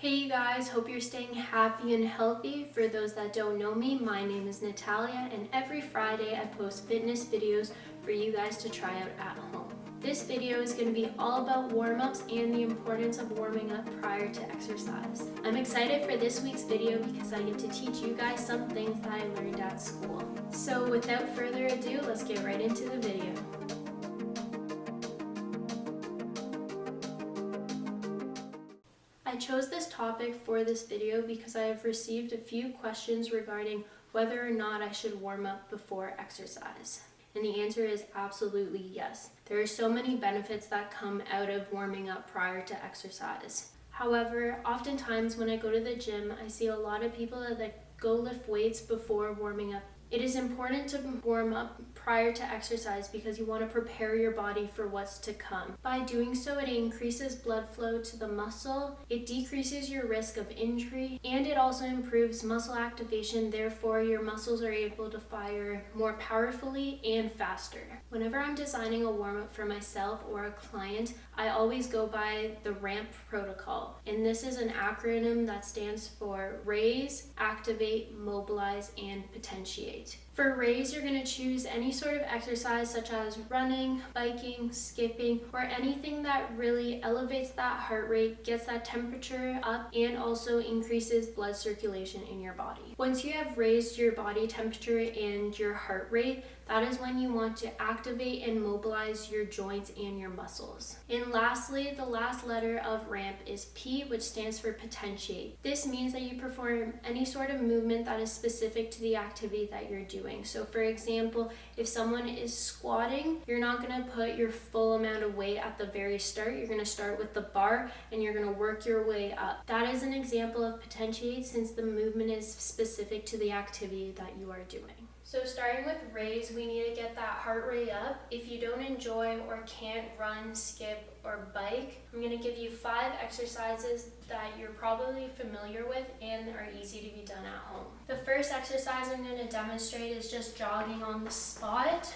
Hey you guys, hope you're staying happy and healthy. For those that don't know me, my name is Natalia, and every Friday I post fitness videos for you guys to try out at home. This video is going to be all about warm-ups and the importance of warming up prior to exercise. I'm excited for this week's video because I get to teach you guys some things that I learned at school. So without further ado, let's get right into the video. I chose this topic for this video because I have received a few questions regarding whether or not I should warm up before exercise. And the answer is absolutely yes. There are so many benefits that come out of warming up prior to exercise. However, oftentimes when I go to the gym, I see a lot of people that go lift weights before warming up. It is important to warm up prior to exercise because you want to prepare your body for what's to come. By doing so, it increases blood flow to the muscle, it decreases your risk of injury, and it also improves muscle activation. Therefore, your muscles are able to fire more powerfully and faster. Whenever I'm designing a warm-up for myself or a client, I always go by the RAMP protocol. And this is an acronym that stands for Raise, Activate, Mobilize, and Potentiate. For raise, you're going to choose any sort of exercise such as running, biking, skipping, or anything that really elevates that heart rate, gets that temperature up, and also increases blood circulation in your body. Once you have raised your body temperature and your heart rate, that is when you want to activate and mobilize your joints and your muscles. And lastly, the last letter of RAMP is P, which stands for potentiate. This means that you perform any sort of movement that is specific to the activity that you're doing. So for example, if someone is squatting, you're not going to put your full amount of weight at the very start. You're going to start with the bar and you're going to work your way up. That is an example of potentiate since the movement is specific to the activity that you are doing. So starting with raise, we need to get that heart rate up. If you don't enjoy or can't run, skip, or bike, I'm going to give you 5 exercises that you're probably familiar with and are easy to be done at home. The first exercise I'm going to demonstrate is just jogging on the spot,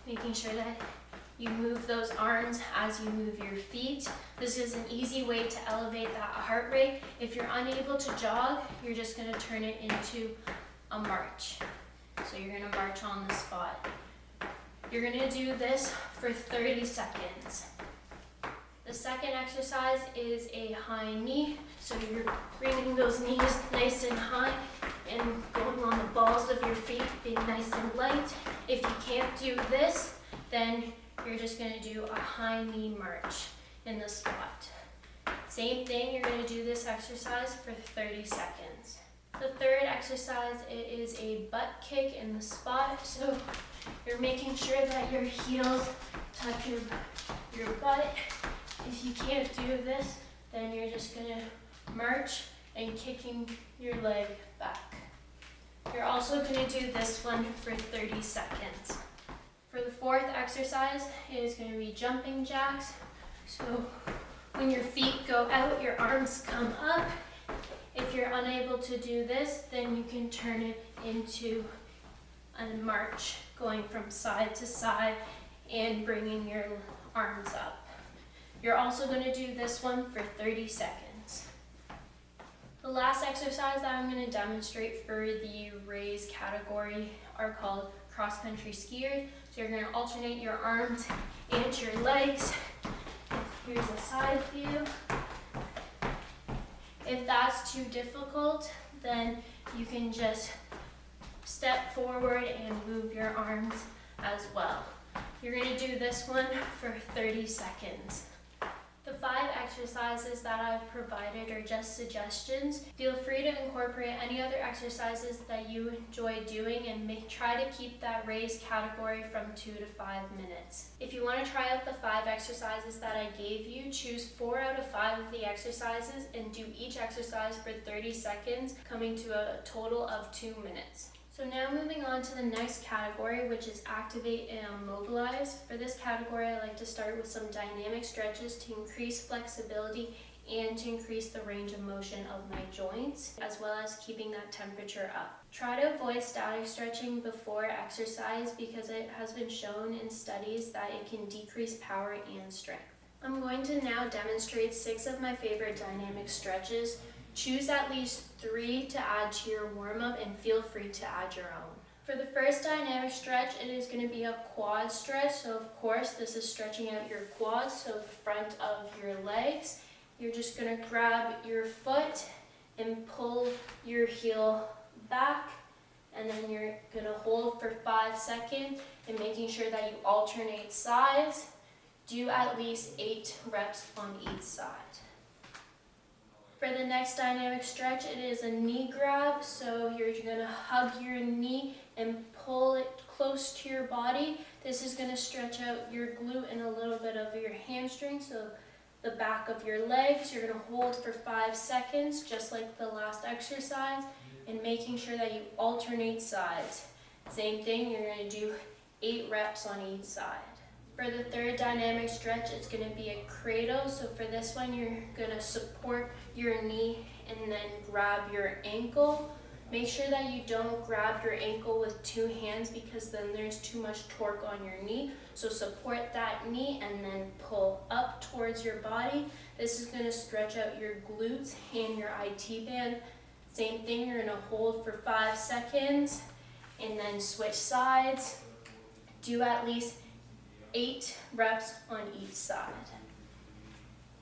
making sure that you move those arms as you move your feet. This is an easy way to elevate that heart rate. If you're unable to jog, you're just going to turn it into a march. So you're going to march on the spot. You're going to do this for 30 seconds. The second exercise is a high knee. So you're bringing those knees nice and high and going on the balls of your feet, being nice and light. If you can't do this, then you're just going to do a high knee march in the spot. Same thing, you're going to do this exercise for 30 seconds. The third exercise is a butt kick in the spot. So you're making sure that your heels touch your butt. If you can't do this, then you're just going to march and kicking your leg back. You're also going to do this one for 30 seconds. For the fourth exercise, it is going to be jumping jacks. So when your feet go out, your arms come up. If you're unable to do this, then you can turn it into a march, going from side to side and bringing your arms up. You're also going to do this one for 30 seconds. The last exercise that I'm going to demonstrate for the raise category are called cross-country skiers. So you're going to alternate your arms and your legs. Here's a side view. If that's too difficult, then you can just step forward and move your arms as well. You're going to do this one for 30 seconds. The 5 exercises that I've provided are just suggestions. Feel free to incorporate any other exercises that you enjoy doing and try to keep that raise category from 2 to 5 minutes. If you want to try out the 5 exercises that I gave you, choose 4 out of 5 of the exercises and do each exercise for 30 seconds, coming to a total of 2 minutes. So now moving on to the next category, which is activate and mobilize. For this category, I like to start with some dynamic stretches to increase flexibility and to increase the range of motion of my joints, as well as keeping that temperature up. Try to avoid static stretching before exercise because it has been shown in studies that it can decrease power and strength. I'm going to now demonstrate 6 of my favorite dynamic stretches. Choose at least 3 to add to your warm-up and feel free to add your own. For the first dynamic stretch, it is going to be a quad stretch. So of course, this is stretching out your quads, so the front of your legs. You're just going to grab your foot and pull your heel back, and then you're going to hold for 5 seconds and making sure that you alternate sides. Do at least 8 reps on each side. For the next dynamic stretch, it is a knee grab. So you're going to hug your knee and pull it close to your body. This is going to stretch out your glute and a little bit of your hamstring, so the back of your legs. You're going to hold for 5 seconds, just like the last exercise, and making sure that you alternate sides. Same thing, you're going to do 8 reps on each side. For the third dynamic stretch, it's going to be a cradle. So for this one, you're going to support your knee and then grab your ankle. Make sure that you don't grab your ankle with 2 hands, because then there's too much torque on your knee. So support that knee and then pull up towards your body. This is going to stretch out your glutes and your IT band. Same thing, you're going to hold for 5 seconds and then switch sides. Do at least 8 reps on each side.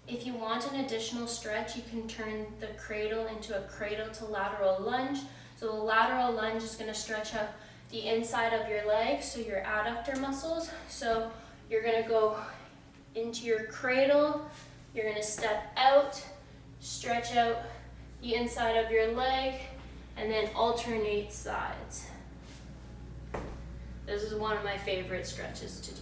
If you want an additional stretch, you can turn the cradle into a cradle to lateral lunge. So the lateral lunge is going to stretch out the inside of your legs, so your adductor muscles. So you're going to go into your cradle, you're going to step out, stretch out the inside of your leg, and then alternate sides. This is one of my favorite stretches to do.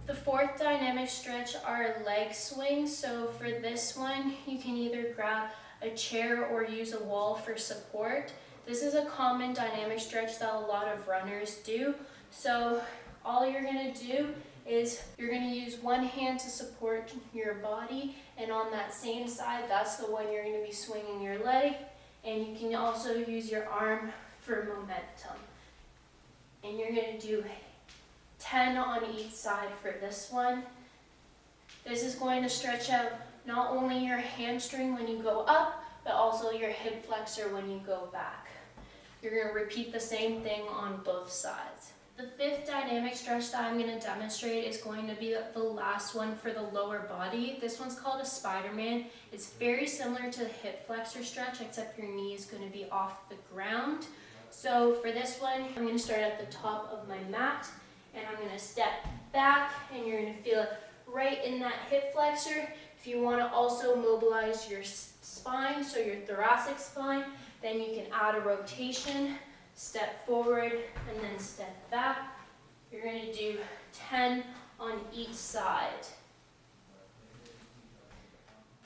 The fourth dynamic stretch are leg swings. So for this one, you can either grab a chair or use a wall for support. This is a common dynamic stretch that a lot of runners do. So all you're going to do is you're going to use one hand to support your body, and on that same side, that's the one you're going to be swinging your leg, and you can also use your arm for momentum. And you're going to do 10 on each side for this one. This is going to stretch out not only your hamstring when you go up, but also your hip flexor when you go back. You're going to repeat the same thing on both sides. The fifth dynamic stretch that I'm going to demonstrate is going to be the last one for the lower body. This one's called a SPIDERMAN. It's very similar to the hip flexor stretch, except your knee is going to be off the ground. So for this one, I'm going to start at the top of my mat, and I'm going to step back, and you're going to feel it right in that hip flexor. If you want to also mobilize your spine, so your thoracic spine, then you can add a rotation, step forward, and then step back. You're going to do 10 on each side.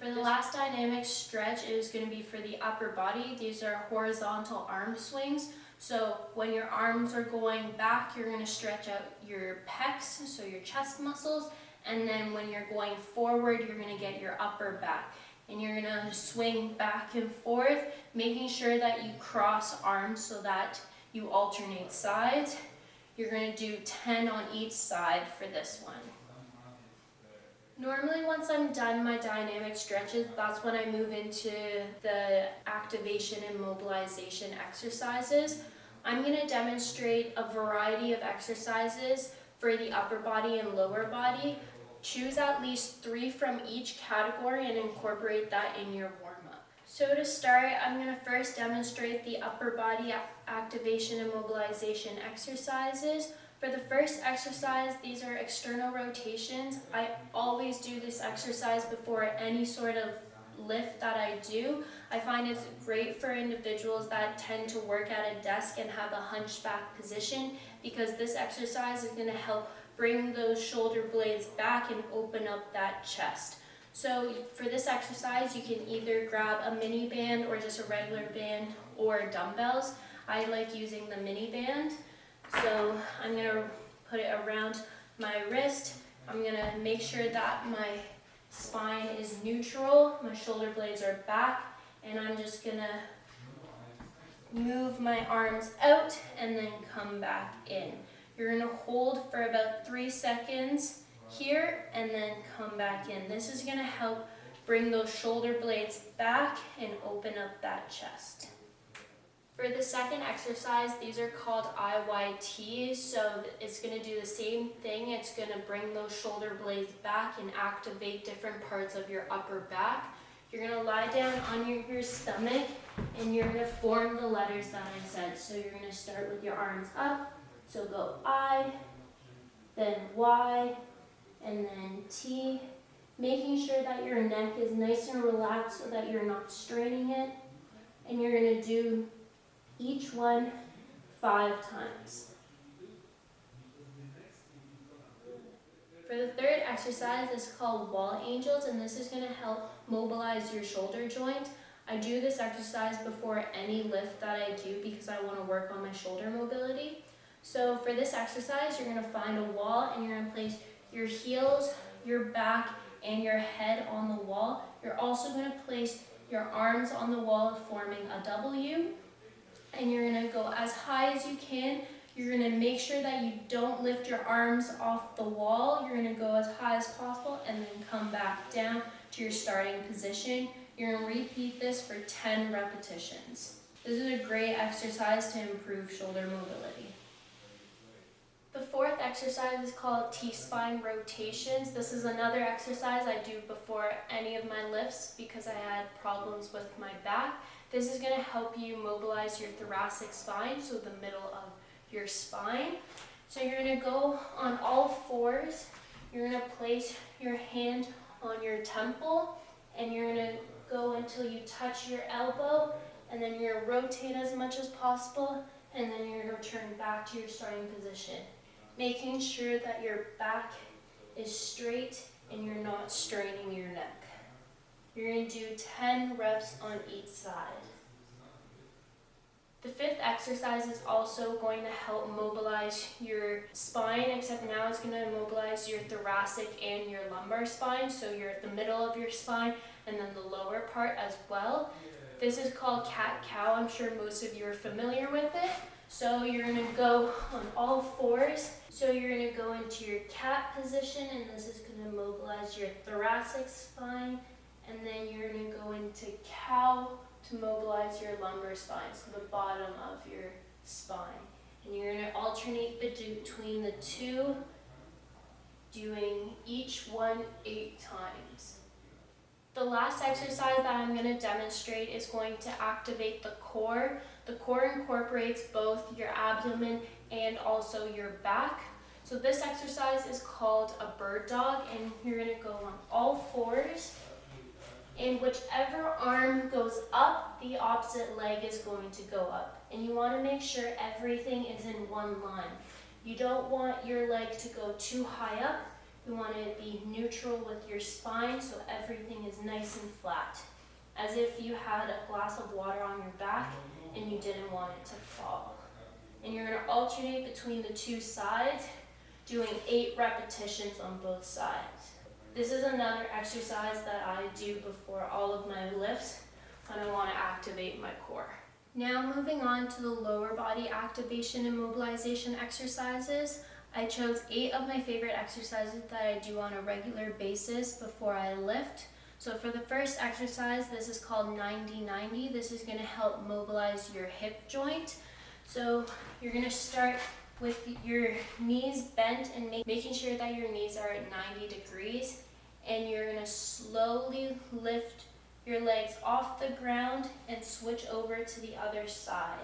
For the last dynamic stretch, it is going to be for the upper body. These are horizontal arm swings. So when your arms are going back, you're going to stretch out your pecs, so your chest muscles. And then when you're going forward, you're going to get your upper back. And you're going to swing back and forth, making sure that you cross arms so that you alternate sides. You're going to do 10 on each side for this one. Normally, once I'm done my dynamic stretches, that's when I move into the activation and mobilization exercises. I'm going to demonstrate a variety of exercises for the upper body and lower body. Choose at least 3 from each category and incorporate that in your warm-up. So to start, I'm going to first demonstrate the upper body activation and mobilization exercises. For the first exercise, these are external rotations. I always do this exercise before any sort of lift that I do. I find it's great for individuals that tend to work at a desk and have a hunchback position, because this exercise is going to help bring those shoulder blades back and open up that chest. So for this exercise, you can either grab a mini band or just a regular band or dumbbells. I like using the mini band. So I'm going to put it around my wrist. I'm going to make sure that my spine is neutral, my shoulder blades are back, and I'm just going to move my arms out and then come back in. You're going to hold for about 3 seconds here and then come back in. This is going to help bring those shoulder blades back and open up that chest. For the second exercise, these are called IYTs, so it's going to do the same thing. It's going to bring those shoulder blades back and activate different parts of your upper back. You're going to lie down on your stomach and you're going to form the letters that I said. So you're going to start with your arms up, so go I, then Y, and then T, making sure that your neck is nice and relaxed so that you're not straining it. And you're going to do each one 5 times. For the third exercise, it's called wall angels, and this is going to help mobilize your shoulder joint. I do this exercise before any lift that I do because I want to work on my shoulder mobility. So for this exercise, you're going to find a wall and you're going to place your heels, your back, and your head on the wall. You're also going to place your arms on the wall, forming a W. And you're going to go as high as you can. You're going to make sure that you don't lift your arms off the wall. You're going to go as high as possible and then come back down to your starting position. You're going to repeat this for 10 repetitions. This is a great exercise to improve shoulder mobility. The fourth exercise is called T-spine rotations. This is another exercise I do before any of my lifts because I had problems with my back. This is going to help you mobilize your thoracic spine, so the middle of your spine. So you're going to go on all fours. You're going to place your hand on your temple and you're going to go until you touch your elbow, and then you're going to rotate as much as possible, and then you're going to return back to your starting position, making sure that your back is straight and you're not straining your neck. You're going to do 10 reps on each side. The fifth exercise is also going to help mobilize your spine, except now it's going to mobilize your thoracic and your lumbar spine, so you're at the middle of your spine and then the lower part as well. This is called cat-cow. I'm sure most of you are familiar with it. So you're going to go on all fours. So you're going to go into your cat position, and this is going to mobilize your thoracic spine. And then you're going to go into cow to mobilize your lumbar spine, so the bottom of your spine. And you're going to alternate between the two, doing each one 8 times. The last exercise that I'm going to demonstrate is going to activate the core. The core incorporates both your abdomen and also your back. So this exercise is called a bird dog, and you're going to go on all fours. And whichever arm goes up, the opposite leg is going to go up. And you want to make sure everything is in one line. You don't want your leg to go too high up. You want it to be neutral with your spine so everything is nice and flat, as if you had a glass of water on your back and you didn't want it to fall. And you're going to alternate between the two sides, doing 8 repetitions on both sides. This is another exercise that I do before all of my lifts when I want to activate my core. Now moving on to the lower body activation and mobilization exercises. I chose 8 of my favorite exercises that I do on a regular basis before I lift. So for the first exercise, this is called 90-90. This is going to help mobilize your hip joint. So you're going to start with your knees bent and making sure that your knees are at 90 degrees. And you're going to slowly lift your legs off the ground and switch over to the other side.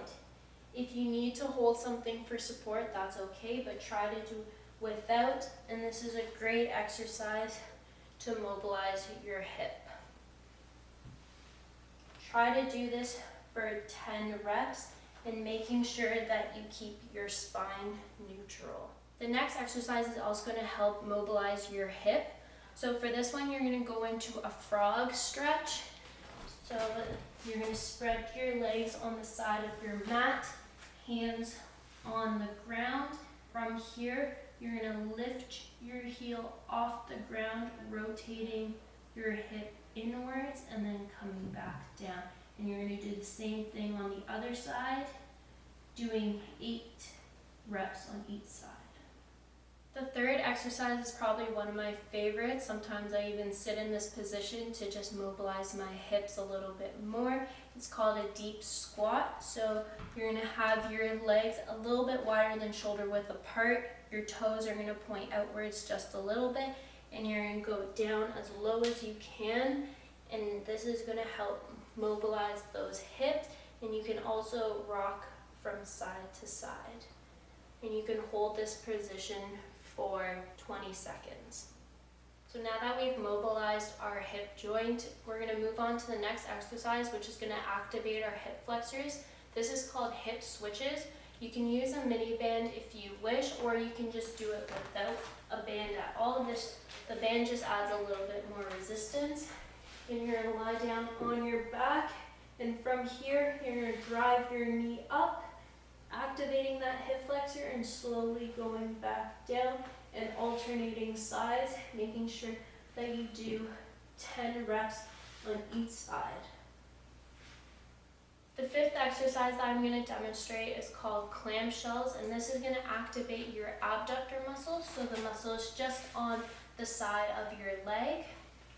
If you need to hold something for support, that's okay, but try to do without, and this is a great exercise to mobilize your hip. Try to do this for 10 reps and making sure that you keep your spine neutral. The next exercise is also going to help mobilize your hip. So for this one, you're going to go into a frog stretch. So you're going to spread your legs on the side of your mat, hands on the ground. From here, you're going to lift your heel off the ground, rotating your hip inwards and then coming back down. And you're going to do the same thing on the other side, doing 8 reps on each side. The third exercise is probably one of my favorites. Sometimes I even sit in this position to just mobilize my hips a little bit more. It's called a deep squat. So you're going to have your legs a little bit wider than shoulder width apart. Your toes are going to point outwards just a little bit, and you're going to go down as low as you can. And this is going to help mobilize those hips, and you can also rock from side to side. And you can hold this position for 20 seconds. So now that we've mobilized our hip joint, we're going to move on to the next exercise, which is going to activate our hip flexors. This is called hip switches. You can use a mini band if you wish, or you can just do it without a band at all. The band just adds a little bit more resistance. And you're going to lie down on your back, and from here you're going to drive your knee up, activating that hip flexor and slowly going back down and alternating sides, making sure that you do 10 reps on each side. The fifth exercise that I'm going to demonstrate is called clamshells, and this is going to activate your abductor muscle, so the muscle is just on the side of your leg.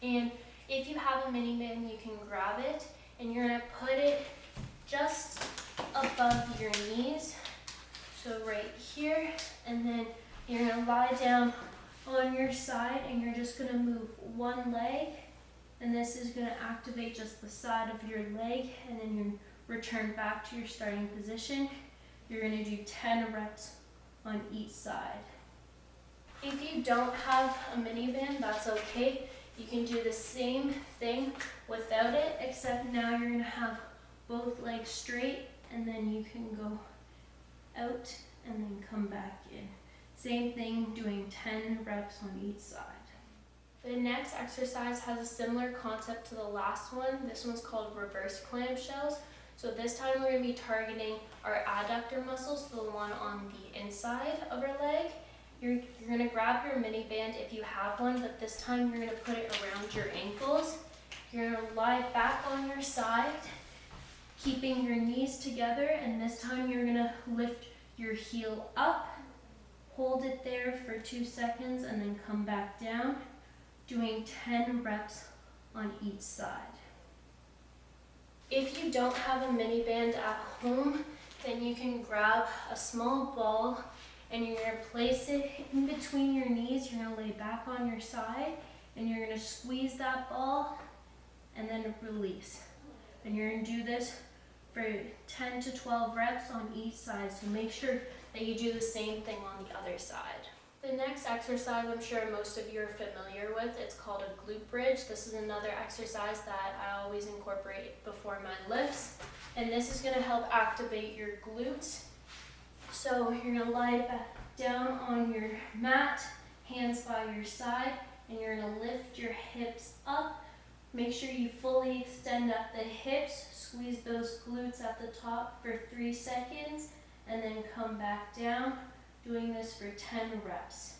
And if you have a mini band, you can grab it, and you're going to put it just above your knees, so right here, and then you're going to lie down on your side, and you're just going to move one leg, and this is going to activate just the side of your leg, and then you return back to your starting position. You're going to do 10 reps on each side. If you don't have a mini band, that's okay. You can do the same thing without it, except now you're going to have both legs straight, and then you can go out and then come back in. Same thing, doing 10 reps on each side. The next exercise has a similar concept to the last one. This one's called reverse clamshells. So this time we're going to be targeting our adductor muscles, the one on the inside of our leg. You're going to grab your mini band if you have one, but this time you're going to put it around your ankles. You're going to lie back on your side, keeping your knees together, and this time you're going to lift your heel up, hold it there for 2 seconds, and then come back down, doing 10 reps on each side. If you don't have a mini band at home, then you can grab a small ball, and you're going to place it in between your knees. You're going to lay back on your side, and you're going to squeeze that ball, and then release. And you're going to do this for 10 to 12 reps on each side, so make sure that you do the same thing on the other side. The next exercise I'm sure most of you are familiar with. It's called a glute bridge. This is another exercise that I always incorporate before my lifts, and this is going to help activate your glutes. So you're going to lie back down on your mat, hands by your side, and you're going to lift your hips up. Make sure you fully extend up the hips, squeeze those glutes at the top for 3 seconds, and then come back down, doing this for 10 reps.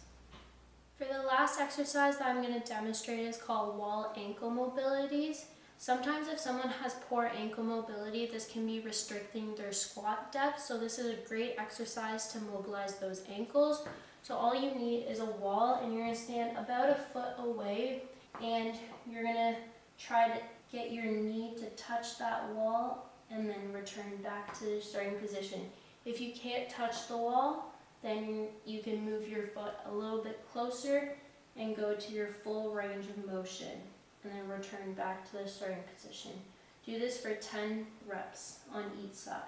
For the last exercise that I'm going to demonstrate is called wall ankle mobilities. Sometimes if someone has poor ankle mobility, this can be restricting their squat depth, so this is a great exercise to mobilize those ankles. So all you need is a wall, and you're going to stand about a foot away, and you're going to try to get your knee to touch that wall and then return back to the starting position. If you can't touch the wall, then you can move your foot a little bit closer and go to your full range of motion, and then return back to the starting position. Do this for 10 reps on each side.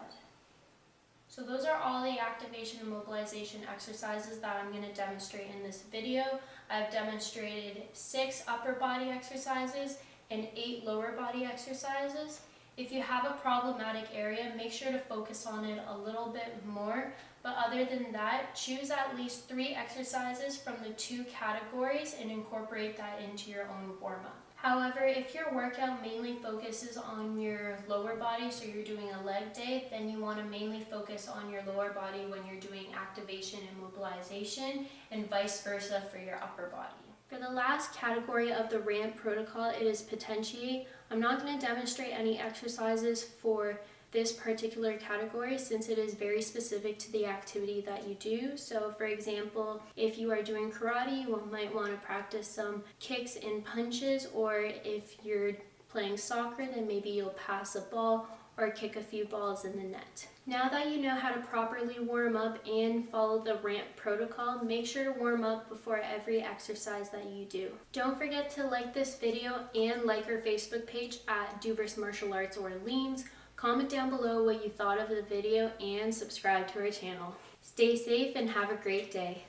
So those are all the activation and mobilization exercises that I'm going to demonstrate in this video. I've demonstrated 6 upper body exercises and 8 lower body exercises. If you have a problematic area, make sure to focus on it a little bit more. But other than that, choose at least 3 exercises from the 2 categories and incorporate that into your own warm-up. However, if your workout mainly focuses on your lower body, so you're doing a leg day, then you want to mainly focus on your lower body when you're doing activation and mobilization, and vice versa for your upper body. For the last category of the ramp protocol, it is potentiate. I'm not going to demonstrate any exercises for this particular category since it is very specific to the activity that you do. So for example, if you are doing karate, you might want to practice some kicks and punches, or if you're playing soccer, then maybe you'll pass a ball or kick a few balls in the net. Now that you know how to properly warm up and follow the ramp protocol, make sure to warm up before every exercise that you do. Don't forget to like this video and like our Facebook page at Douvris Martial Arts Orleans. Comment down below what you thought of the video and subscribe to our channel. Stay safe and have a great day.